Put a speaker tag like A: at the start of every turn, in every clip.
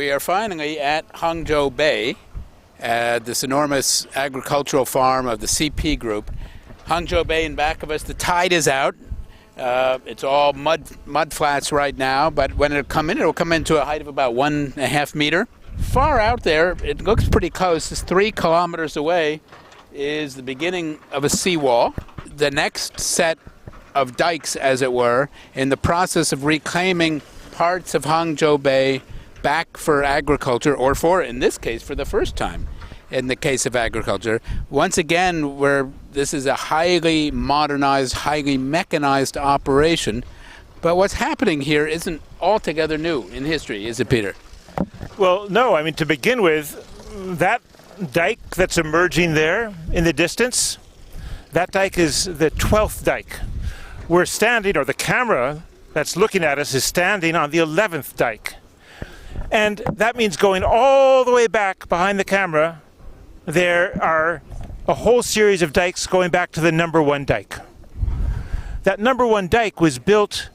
A: We are finally at Hangzhou Bay, this enormous agricultural farm of the CP Group. Hangzhou Bay in back of us, the tide is out. It's all mud flats right now, but when it'll come into a height of about 1.5 meters. Far out there, it looks pretty close. It's 3 kilometers away is the beginning of a seawall. The next set of dikes, as it were, in the process of reclaiming parts of Hangzhou Bay back for agriculture, or in this case, for the first time in the case of agriculture. Once again, this is a highly modernized, highly mechanized operation. But what's happening here isn't altogether new in history, is it, Peter?
B: Well, no. I mean, to begin with, that dike that's emerging there in the distance, that dike is the 12th dike. We're standing, or the camera that's looking at us is standing on the 11th dike. And that means going all the way back behind the camera, there are a whole series of dikes going back to the number 1 dike. That number 1 dike was built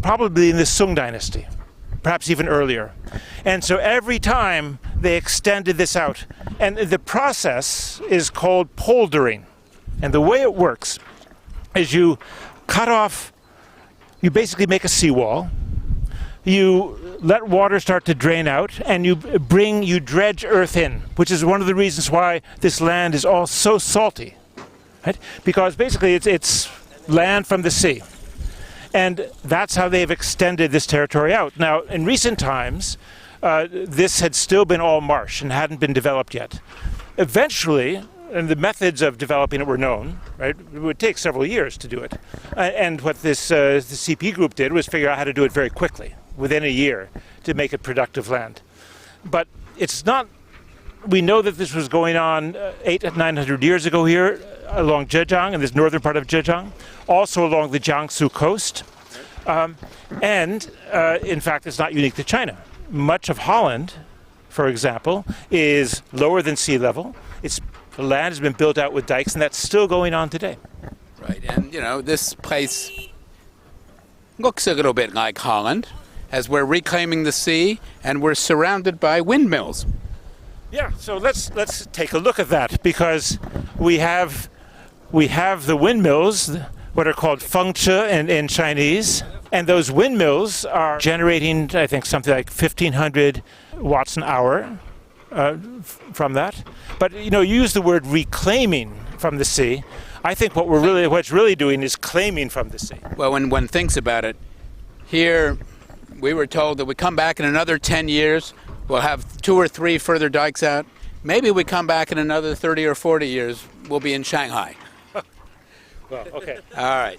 B: probably in the Sung Dynasty, perhaps even earlier. And so every time they extended this out. And the process is called poldering. And the way it works is you cut off, you basically make a seawall. You let water start to drain out, and you dredge earth in, which is one of the reasons why this land is all so salty, right? Because basically it's land from the sea. And that's how they've extended this territory out. Now, in recent times, this had still been all marsh and hadn't been developed yet. Eventually, and the methods of developing it were known, right? It would take several years to do it. And what the CP Group did was figure out how to do it very quickly, within a year, to make it productive land. But it's not, we know that this was going on 800-900 years ago here along Zhejiang, in this northern part of Zhejiang, also along the Jiangsu coast. And in fact, it's not unique to China. Much of Holland, for example, is lower than sea level. The land has been built out with dikes, and that's still going on today.
A: Right, and this place looks a little bit like Holland, as we're reclaiming the sea and we're surrounded by windmills.
B: Yeah, so let's take a look at that, because we have the windmills, what are called fengche in Chinese, and those windmills are generating, I think, something like 1,500 watts an hour from that. But you use the word reclaiming from the sea. I think what's really doing is claiming from the sea.
A: Well, when one thinks about it, here we were told that we come back in another 10 years, we'll have 2 or 3 further dikes out. Maybe we come back in another 30 or 40 years, we'll be in Shanghai.
B: Well, okay.
A: All right.